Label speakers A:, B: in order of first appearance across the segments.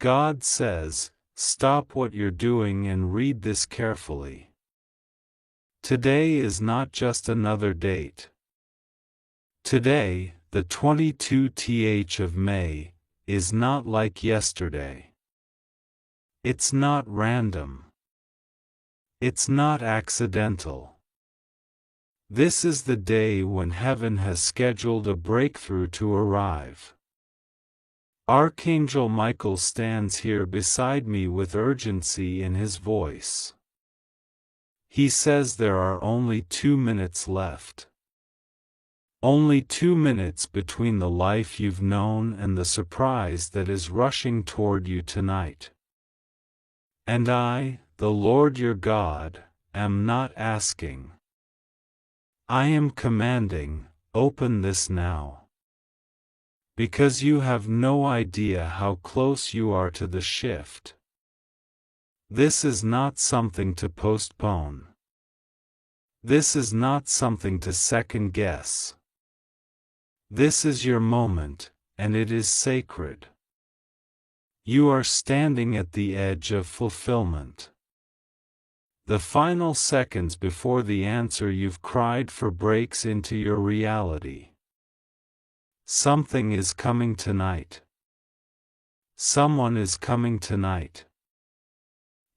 A: God says, stop what you're doing and read this carefully. Today is not just another date. Today, the 22th of May, is not like yesterday. It's not random. It's not accidental. This is the day when heaven has scheduled a breakthrough to arrive. Archangel Michael stands here beside me with urgency in his voice. He says there are only 2 minutes left. Only 2 minutes between the life you've known and the surprise that is rushing toward you tonight. And I, the Lord your God, am not asking. I am commanding, open this now. Because you have no idea how close you are to the shift. This is not something to postpone. This is not something to second guess. This is your moment, and it is sacred. You are standing at the edge of fulfillment. The final seconds before the answer you've cried for breaks into your reality. Something is coming tonight. Someone is coming tonight.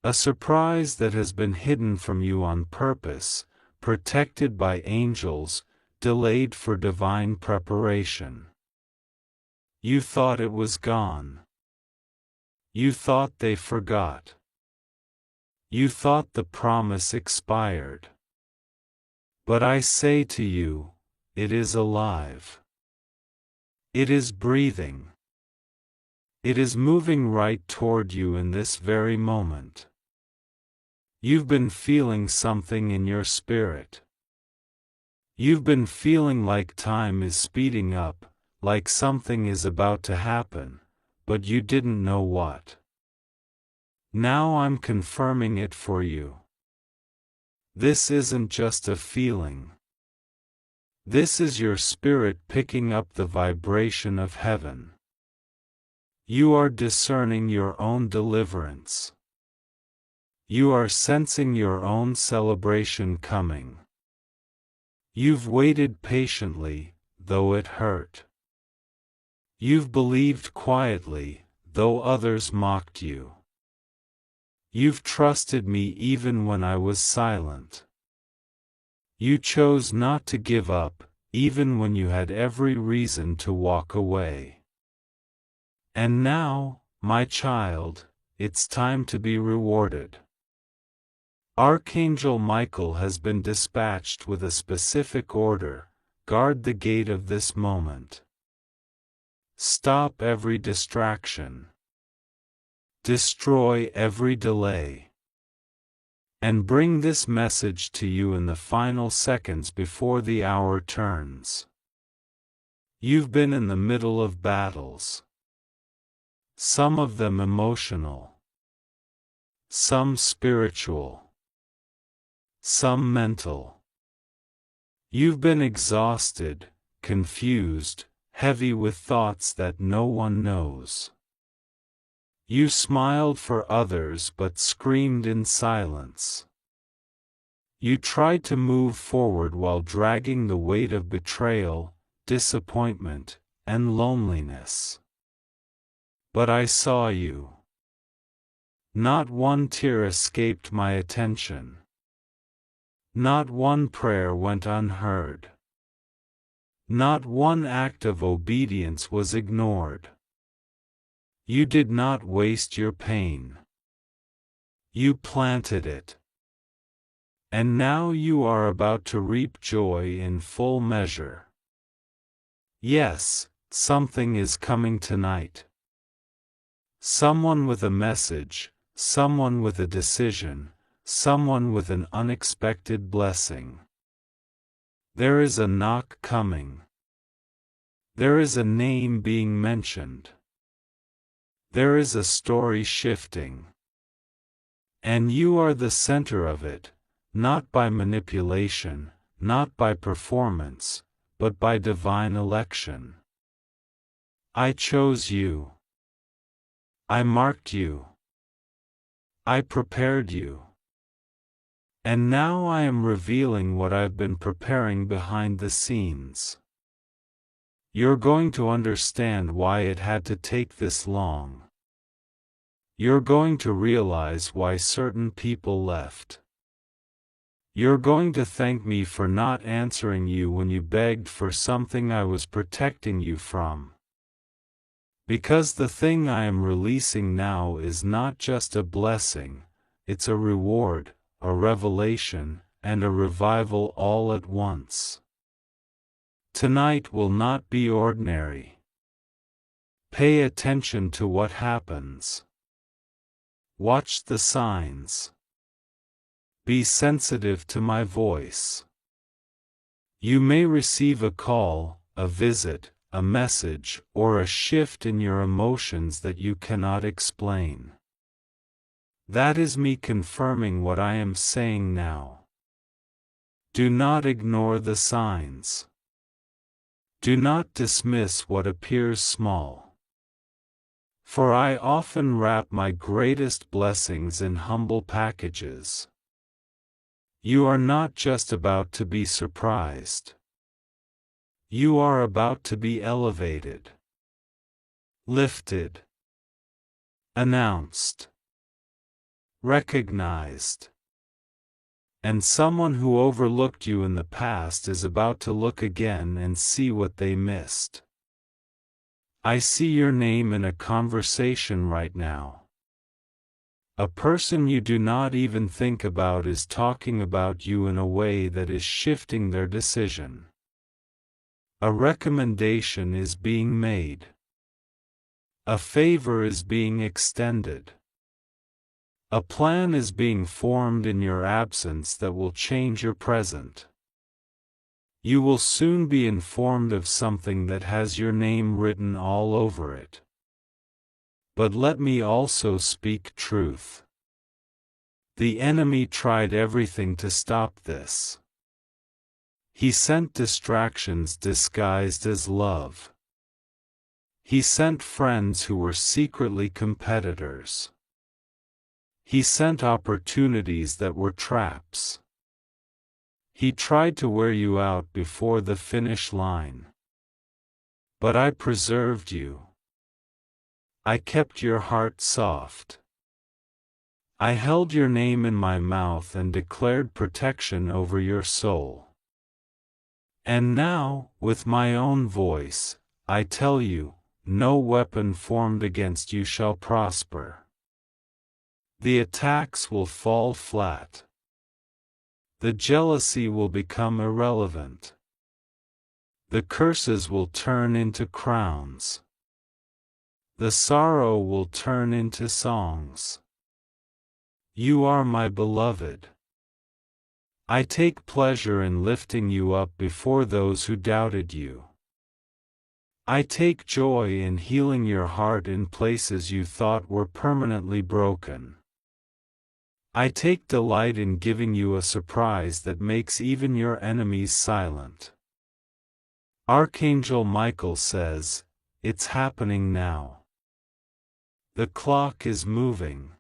A: A surprise that has been hidden from you on purpose, protected by angels, delayed for divine preparation. You thought it was gone. You thought they forgot. You thought the promise expired. But I say to you, it is alive. It is breathing. It is moving right toward you in this very moment. You've been feeling something in your spirit. You've been feeling like time is speeding up, like something is about to happen, but you didn't know what. Now I'm confirming it for you. This isn't just a feeling. This is your spirit picking up the vibration of heaven. You are discerning your own deliverance. You are sensing your own celebration coming. You've waited patiently, though it hurt. You've believed quietly, though others mocked you. You've trusted me even when I was silent. You chose not to give up, even when you had every reason to walk away. And now, my child, it's time to be rewarded. Archangel Michael has been dispatched with a specific order: guard the gate of this moment. Stop every distraction. Destroy every delay. And bring this message to you in the final seconds before the hour turns. You've been in the middle of battles. Some of them emotional. Some spiritual. Some mental. You've been exhausted, confused, heavy with thoughts that no one knows. You smiled for others but screamed in silence. You tried to move forward while dragging the weight of betrayal, disappointment, and loneliness. But I saw you. Not one tear escaped my attention. Not one prayer went unheard. Not one act of obedience was ignored. You did not waste your pain. You planted it. And now you are about to reap joy in full measure. Yes, something is coming tonight. Someone with a message, someone with a decision, someone with an unexpected blessing. There is a knock coming. There is a name being mentioned. There is a story shifting. And you are the center of it, not by manipulation, not by performance, but by divine election. I chose you. I marked you. I prepared you. And now I am revealing what I've been preparing behind the scenes. You're going to understand why it had to take this long. You're going to realize why certain people left. You're going to thank me for not answering you when you begged for something I was protecting you from. Because the thing I am releasing now is not just a blessing, it's a reward, a revelation, and a revival all at once. Tonight will not be ordinary. Pay attention to what happens. Watch the signs. Be sensitive to my voice. You may receive a call, a visit, a message, or a shift in your emotions that you cannot explain. That is me confirming what I am saying now. Do not ignore the signs. Do not dismiss what appears small. For I often wrap my greatest blessings in humble packages. You are not just about to be surprised. You are about to be elevated, lifted, announced, recognized. And someone who overlooked you in the past is about to look again and see what they missed. I see your name in a conversation right now. A person you do not even think about is talking about you in a way that is shifting their decision. A recommendation is being made. A favor is being extended. A plan is being formed in your absence that will change your present. You will soon be informed of something that has your name written all over it. But let me also speak truth. The enemy tried everything to stop this. He sent distractions disguised as love. He sent friends who were secretly competitors. He sent opportunities that were traps. He tried to wear you out before the finish line. But I preserved you. I kept your heart soft. I held your name in my mouth and declared protection over your soul. And now, with my own voice, I tell you, no weapon formed against you shall prosper. The attacks will fall flat. The jealousy will become irrelevant. The curses will turn into crowns. The sorrow will turn into songs. You are my beloved. I take pleasure in lifting you up before those who doubted you. I take joy in healing your heart in places you thought were permanently broken. I take delight in giving you a surprise that makes even your enemies silent. Archangel Michael says, "It's happening now." The clock is moving.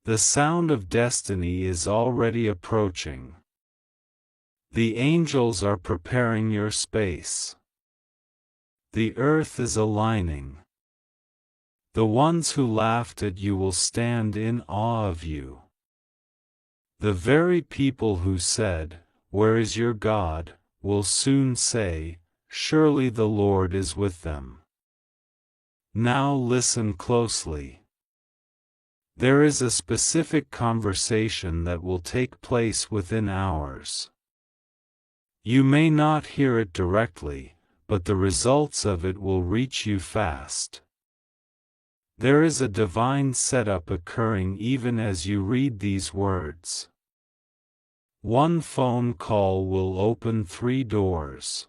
A: The sound of destiny is already approaching. The angels are preparing your space. The earth is aligning. The ones who laughed at you will stand in awe of you. The very people who said, "Where is your God?" will soon say, "Surely the Lord is with them." Now listen closely. There is a specific conversation that will take place within hours. You may not hear it directly, but the results of it will reach you fast. There is a divine setup occurring even as you read these words. One phone call will open 3 doors.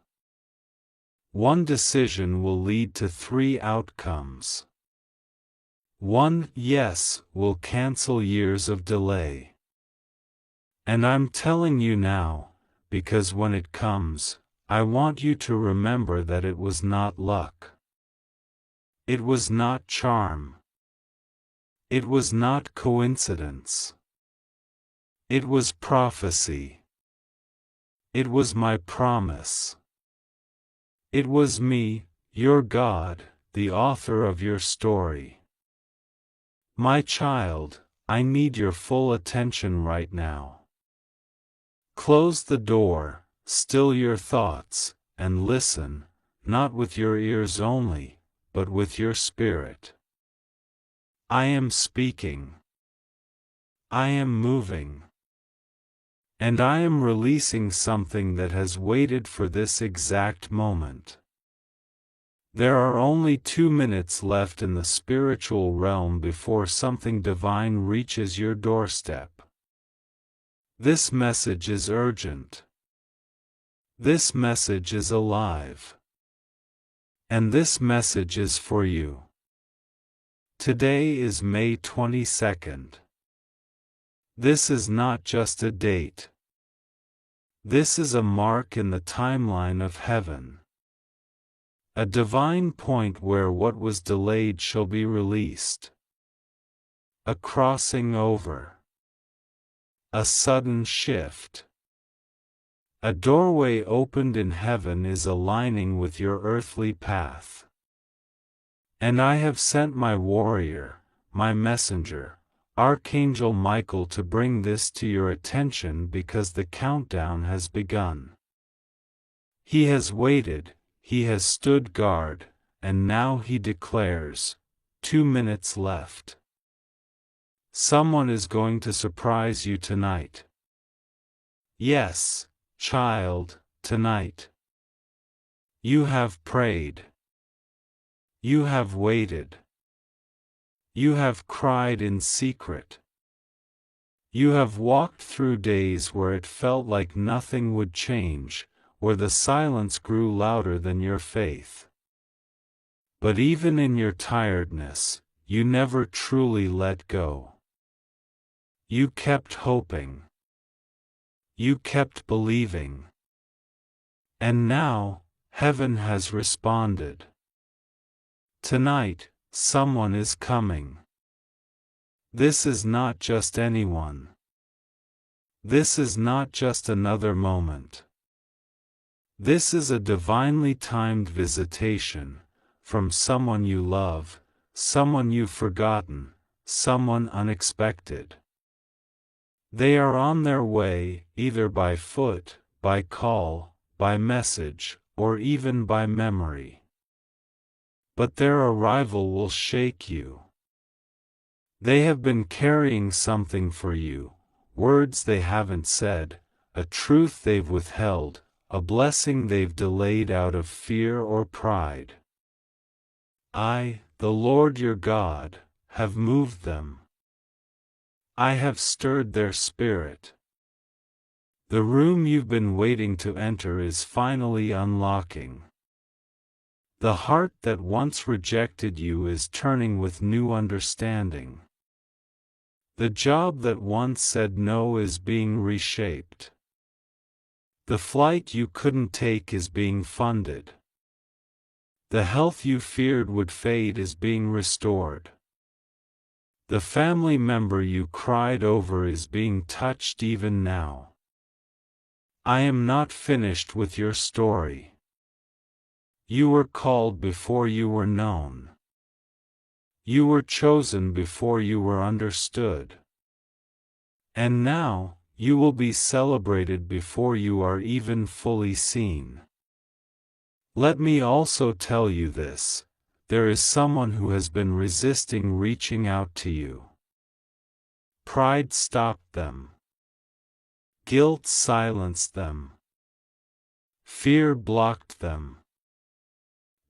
A: One decision will lead to 3 outcomes. One yes will cancel years of delay. And I'm telling you now, because when it comes, I want you to remember that it was not luck. It was not charm. It was not coincidence. It was prophecy. It was my promise. It was me, your God, the author of your story. My child, I need your full attention right now. Close the door, still your thoughts, and listen, not with your ears only, but with your spirit. I am speaking. I am moving. And I am releasing something that has waited for this exact moment. There are only 2 minutes left in the spiritual realm before something divine reaches your doorstep. This message is urgent. This message is alive. And this message is for you. Today is May 22nd. This is not just a date. This is a mark in the timeline of heaven. A divine point where what was delayed shall be released. A crossing over. A sudden shift. A doorway opened in heaven is aligning with your earthly path. And I have sent my warrior, my messenger, Archangel Michael, to bring this to your attention because the countdown has begun. He has waited, he has stood guard, and now he declares, 2 minutes left. Someone is going to surprise you tonight. Yes, child, tonight. You have prayed. You have waited. You have cried in secret. You have walked through days where it felt like nothing would change, where the silence grew louder than your faith. But even in your tiredness, you never truly let go. You kept hoping. You kept believing. And now, heaven has responded. Tonight, someone is coming. This is not just anyone. This is not just another moment. This is a divinely timed visitation, from someone you love, someone you've forgotten, someone unexpected. They are on their way, either by foot, by call, by message, or even by memory. But their arrival will shake you. They have been carrying something for you, words they haven't said, a truth they've withheld, a blessing they've delayed out of fear or pride. I, the Lord your God, have moved them. I have stirred their spirit. The room you've been waiting to enter is finally unlocking. The heart that once rejected you is turning with new understanding. The job that once said no is being reshaped. The flight you couldn't take is being funded. The health you feared would fade is being restored. The family member you cried over is being touched even now. I am not finished with your story. You were called before you were known. You were chosen before you were understood. And now, you will be celebrated before you are even fully seen. Let me also tell you this, there is someone who has been resisting reaching out to you. Pride stopped them. Guilt silenced them. Fear blocked them.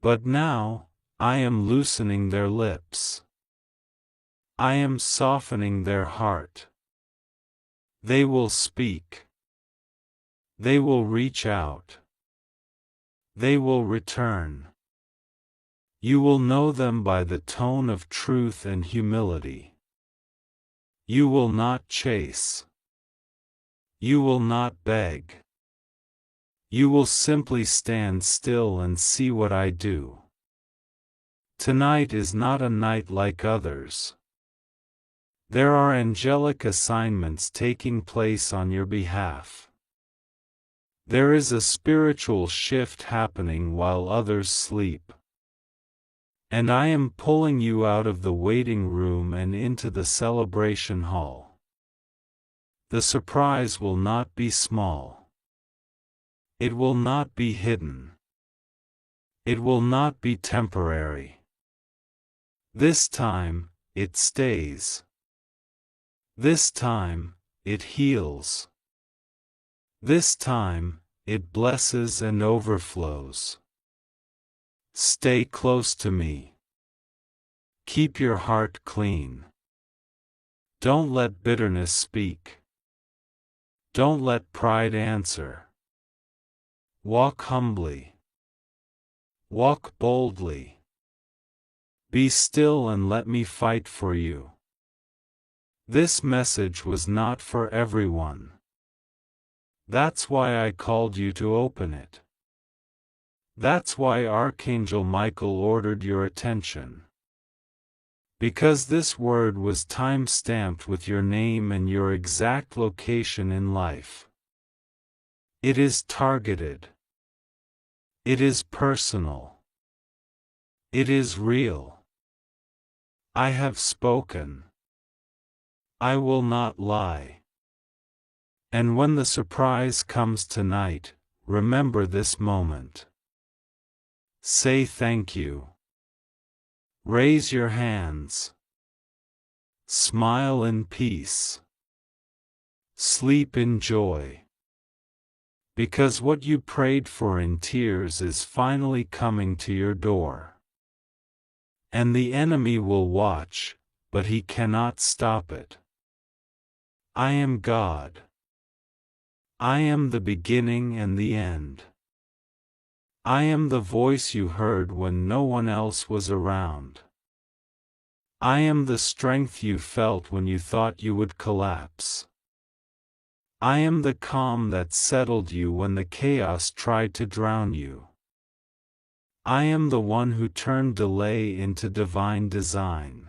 A: But now, I am loosening their lips. I am softening their heart. They will speak. They will reach out. They will return. You will know them by the tone of truth and humility. You will not chase. You will not beg. You will simply stand still and see what I do. Tonight is not a night like others. There are angelic assignments taking place on your behalf. There is a spiritual shift happening while others sleep. And I am pulling you out of the waiting room and into the celebration hall. The surprise will not be small. It will not be hidden. It will not be temporary. This time, it stays. This time, it heals. This time, it blesses and overflows. Stay close to me. Keep your heart clean. Don't let bitterness speak. Don't let pride answer. Walk humbly. Walk boldly. Be still and let me fight for you. This message was not for everyone. That's why I called you to open it. That's why Archangel Michael ordered your attention. Because this word was time-stamped with your name and your exact location in life. It is targeted. It is personal. It is real. I have spoken. I will not lie. And when the surprise comes tonight, remember this moment. Say thank you. Raise your hands. Smile in peace. Sleep in joy. Because what you prayed for in tears is finally coming to your door. And the enemy will watch, but he cannot stop it. I am God. I am the beginning and the end. I am the voice you heard when no one else was around. I am the strength you felt when you thought you would collapse. I am the calm that settled you when the chaos tried to drown you. I am the one who turned delay into divine design.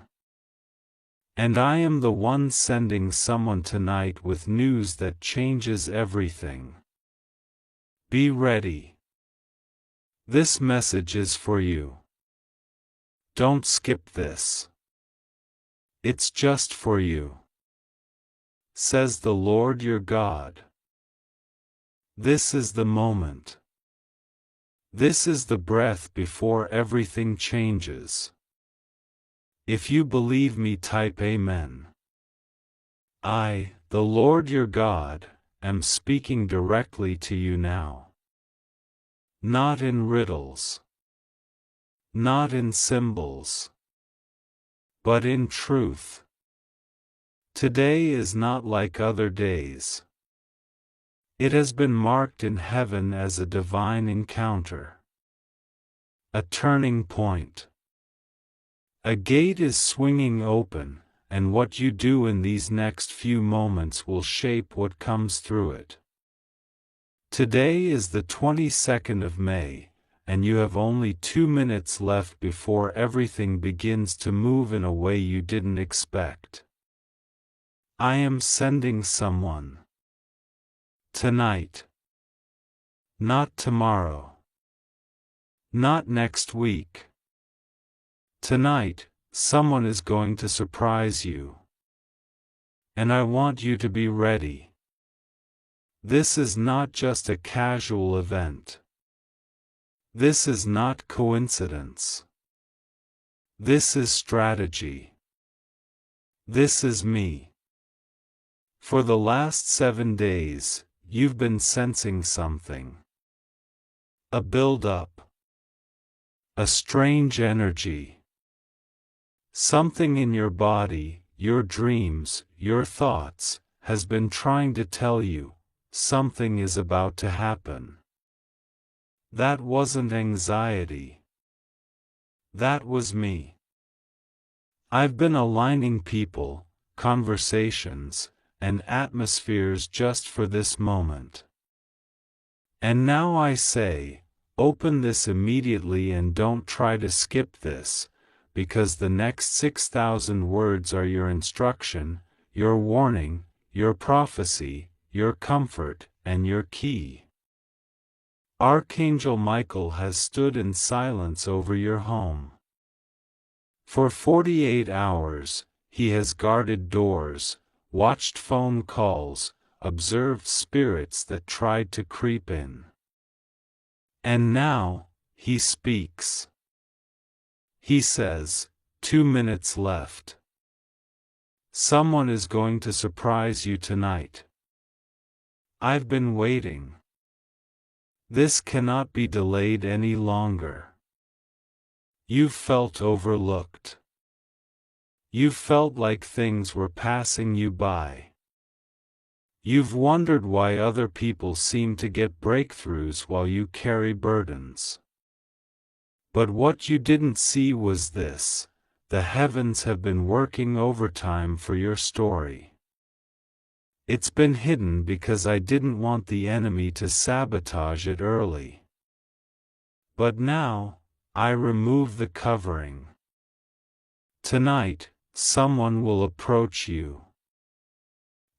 A: And I am the one sending someone tonight with news that changes everything. Be ready. This message is for you. Don't skip this. It's just for you, says the Lord your God. This is the moment. This is the breath before everything changes. If you believe me, type Amen. I, the Lord your God, am speaking directly to you now. Not in riddles. Not in symbols. But in truth. Today is not like other days. It has been marked in heaven as a divine encounter. A turning point. A gate is swinging open, and what you do in these next few moments will shape what comes through it. Today is the 22nd of May, and you have only 2 minutes left before everything begins to move in a way you didn't expect. I am sending someone. Tonight. Not tomorrow. Not next week. Tonight, someone is going to surprise you. And I want you to be ready. This is not just a casual event. This is not coincidence. This is strategy. This is me. For the last 7 days, you've been sensing something. A build-up. A strange energy. Something in your body, your dreams, your thoughts, has been trying to tell you, something is about to happen. That wasn't anxiety. That was me. I've been aligning people, conversations, and atmospheres just for this moment. And now I say, open this immediately and don't try to skip this, because the next 6,000 words are your instruction, your warning, your prophecy, your comfort, and your key. Archangel Michael has stood in silence over your home. For 48 hours, he has guarded doors, watched phone calls, observed spirits that tried to creep in. And now, he speaks. He says, 2 minutes left. Someone is going to surprise you tonight. I've been waiting. This cannot be delayed any longer. You've felt overlooked. You've felt like things were passing you by. You've wondered why other people seem to get breakthroughs while you carry burdens. But what you didn't see was this: the heavens have been working overtime for your story. It's been hidden because I didn't want the enemy to sabotage it early. But now, I remove the covering. Tonight, someone will approach you.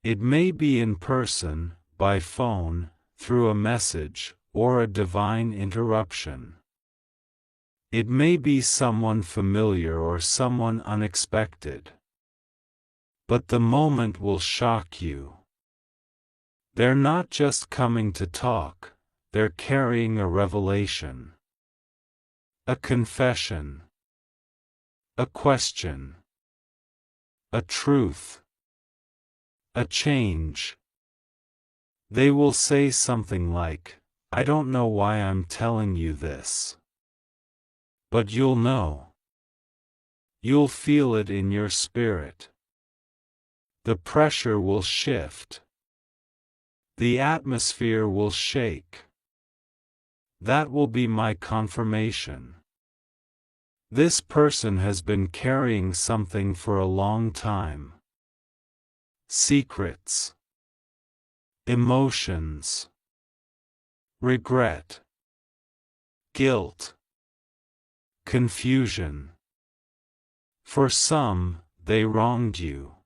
A: It may be in person, by phone, through a message, or a divine interruption. It may be someone familiar or someone unexpected. But the moment will shock you. They're not just coming to talk, they're carrying a revelation. A confession. A question. A truth. A change. They will say something like, "I don't know why I'm telling you this. But you'll know. You'll feel it in your spirit. The pressure will shift. The atmosphere will shake. That will be my confirmation. This person has been carrying something for a long time. Secrets. Emotions. Regret. Guilt. Confusion. For some, they wronged you.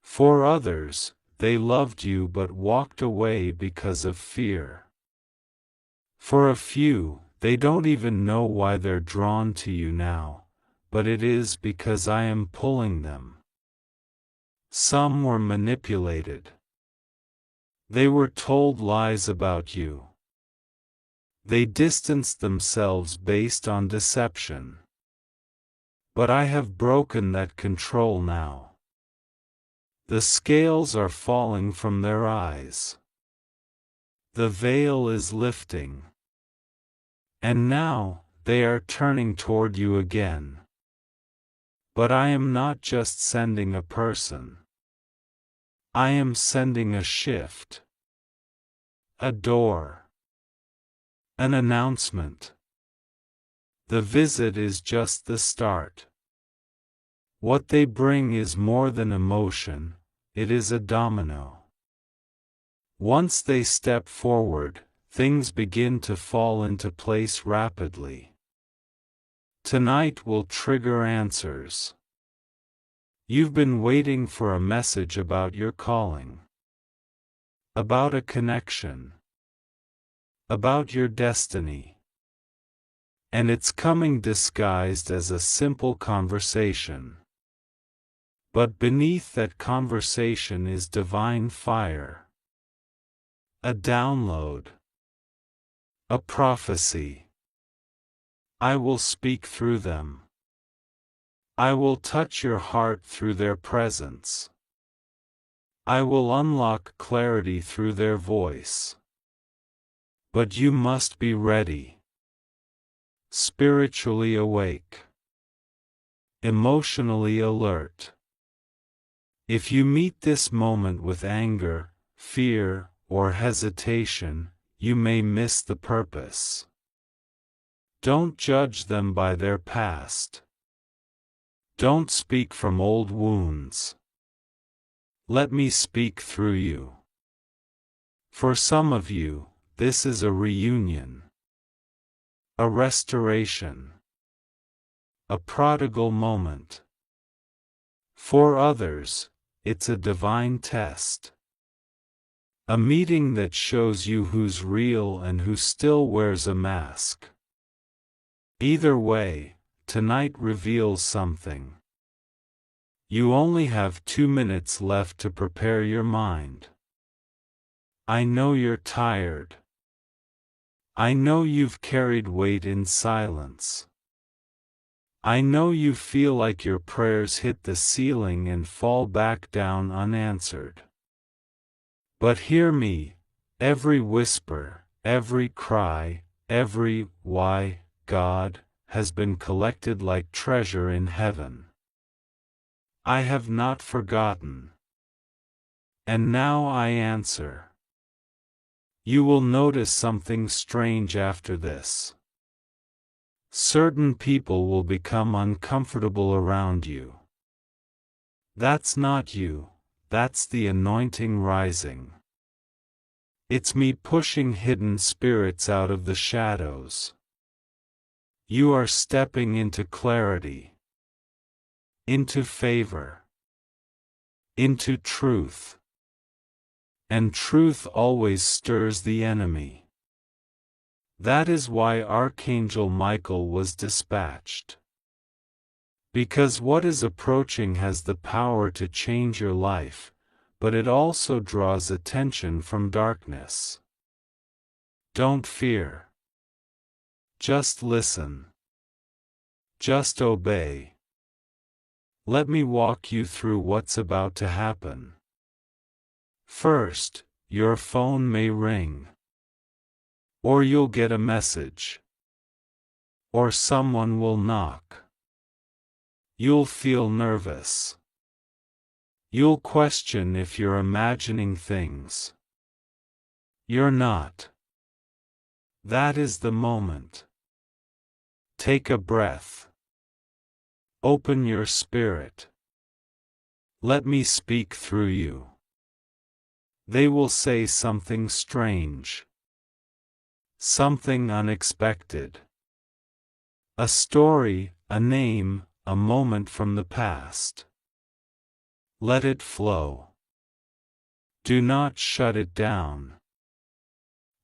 A: For others, they loved you but walked away because of fear. For a few, they don't even know why they're drawn to you now, but it is because I am pulling them. Some were manipulated. They were told lies about you. They distanced themselves based on deception. But I have broken that control now. The scales are falling from their eyes. The veil is lifting. And now, they are turning toward you again. But I am not just sending a person. I am sending a shift. A door. An announcement. The visit is just the start. What they bring is more than emotion, it is a domino. Once they step forward, things begin to fall into place rapidly. Tonight will trigger answers. You've been waiting for a message about your calling. About a connection. About your destiny. And it's coming disguised as a simple conversation. But beneath that conversation is divine fire. A download. A prophecy. I will speak through them. I will touch your heart through their presence. I will unlock clarity through their voice. But you must be ready. Spiritually awake. Emotionally alert. If you meet this moment with anger, fear, or hesitation, you may miss the purpose. Don't judge them by their past. Don't speak from old wounds. Let me speak through you. For some of you, this is a reunion. A restoration. a prodigal moment. For others, it's a divine test. A meeting that shows you who's real and who still wears a mask. Either way, tonight reveals something. You only have 2 minutes left to prepare your mind. I know you're tired. I know you've carried weight in silence. I know you feel like your prayers hit the ceiling and fall back down unanswered. But hear me, every whisper, every cry, every "why, God," has been collected like treasure in heaven. I have not forgotten. And now I answer. You will notice something strange after this. Certain people will become uncomfortable around you. That's not you, that's the anointing rising. It's me pushing hidden spirits out of the shadows. You are stepping into clarity, into favor, into truth. And truth always stirs the enemy. That is why Archangel Michael was dispatched. Because what is approaching has the power to change your life, but it also draws attention from darkness. Don't fear. Just listen. Just obey. Let me walk you through what's about to happen. First, your phone may ring. Or you'll get a message. Or someone will knock. You'll feel nervous. You'll question if you're imagining things. You're not. That is the moment. Take a breath. Open your spirit. Let me speak through you. They will say something strange. Something unexpected. A story, a name, a moment from the past. Let it flow. Do not shut it down.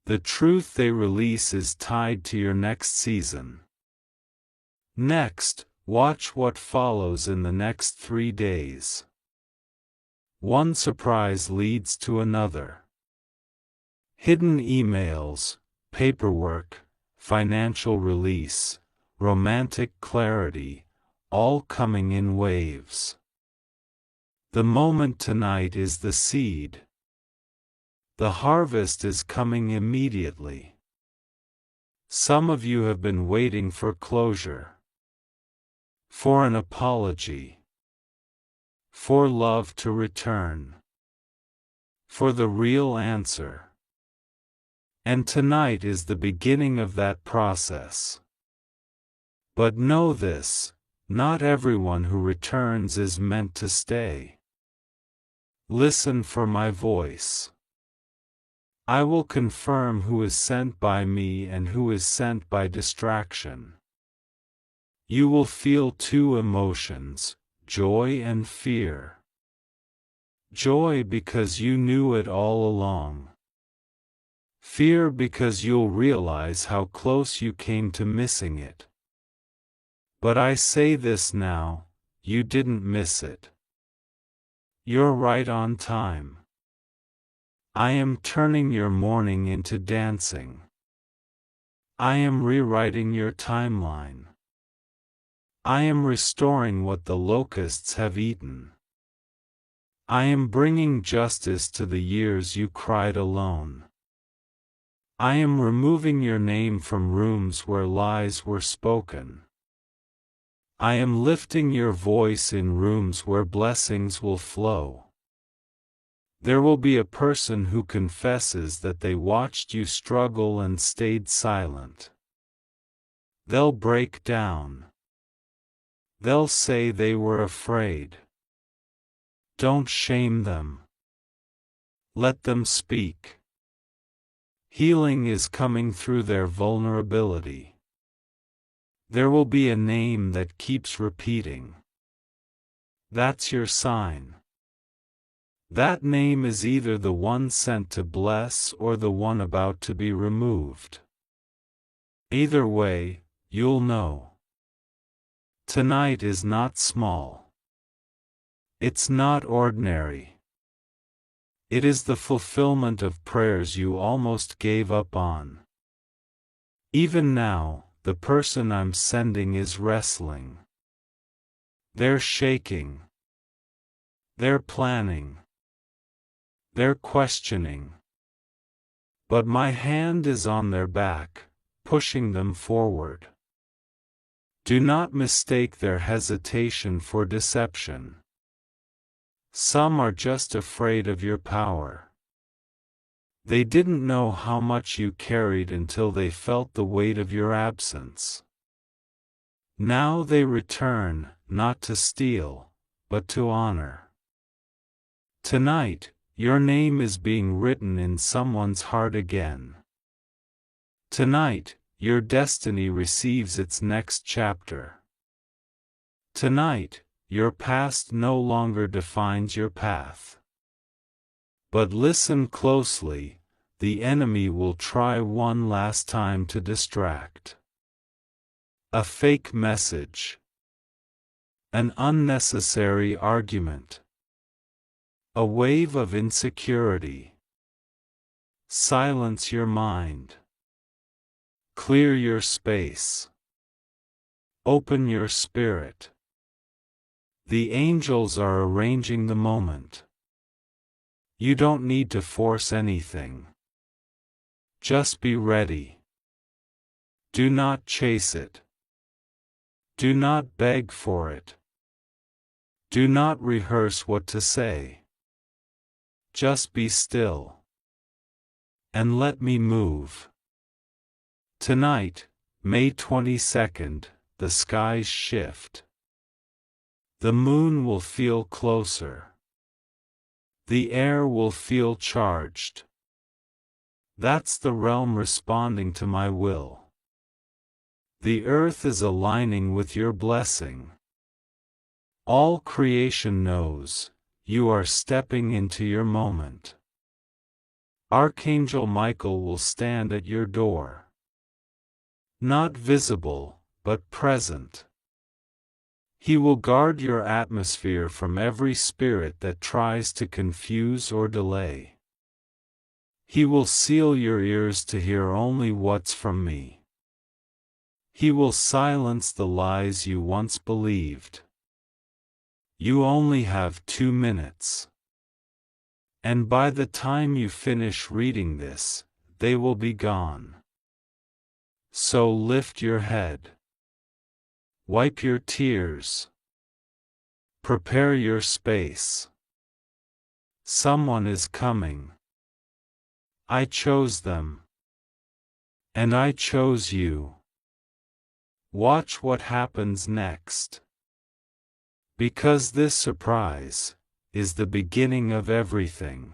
A: The truth they release is tied to your next season. Next, watch what follows in the next 3 days. One surprise leads to another. Hidden emails, paperwork, financial release, romantic clarity, all coming in waves. The moment tonight is the seed. The harvest is coming immediately. Some of you have been waiting for closure. For an apology. For love to return. For the real answer. And tonight is the beginning of that process. But know this, not everyone who returns is meant to stay. Listen for my voice. I will confirm who is sent by me and who is sent by distraction. You will feel 2 emotions, joy and fear. Joy because you knew it all along. Fear because you'll realize how close you came to missing it. But I say this now, you didn't miss it. You're right on time. I am turning your mourning into dancing. I am rewriting your timeline. I am restoring what the locusts have eaten. I am bringing justice to the years you cried alone. I am removing your name from rooms where lies were spoken. I am lifting your voice in rooms where blessings will flow. There will be a person who confesses that they watched you struggle and stayed silent. They'll break down. They'll say they were afraid. Don't shame them. Let them speak. Healing is coming through their vulnerability. There will be a name that keeps repeating. That's your sign. That name is either the one sent to bless or the one about to be removed. Either way, you'll know. Tonight is not small. It's not ordinary. It is the fulfillment of prayers you almost gave up on. Even now, the person I'm sending is wrestling. They're shaking. They're planning. They're questioning. But my hand is on their back, pushing them forward. Do not mistake their hesitation for deception. Some are just afraid of your power. They didn't know how much you carried until they felt the weight of your absence. Now they return, not to steal, but to honor. Tonight, your name is being written in someone's heart again. Tonight, your destiny receives its next chapter. Tonight, your past no longer defines your path. But listen closely, the enemy will try one last time to distract. A fake message. An unnecessary argument. A wave of insecurity. Silence your mind. Clear your space. Open your spirit. The angels are arranging the moment. You don't need to force anything. Just be ready. Do not chase it. Do not beg for it. Do not rehearse what to say. Just be still. And let me move. Tonight, May 22nd, the skies shift. The moon will feel closer. The air will feel charged. That's the realm responding to my will. The earth is aligning with your blessing. All creation knows, you are stepping into your moment. Archangel Michael will stand at your door. Not visible, but present. He will guard your atmosphere from every spirit that tries to confuse or delay. He will seal your ears to hear only what's from me. He will silence the lies you once believed. You only have 2 minutes. And by the time you finish reading this, they will be gone. So lift your head. Wipe your tears. Prepare your space. Someone is coming. I chose them. And I chose you. Watch what happens next. Because this surprise is the beginning of everything.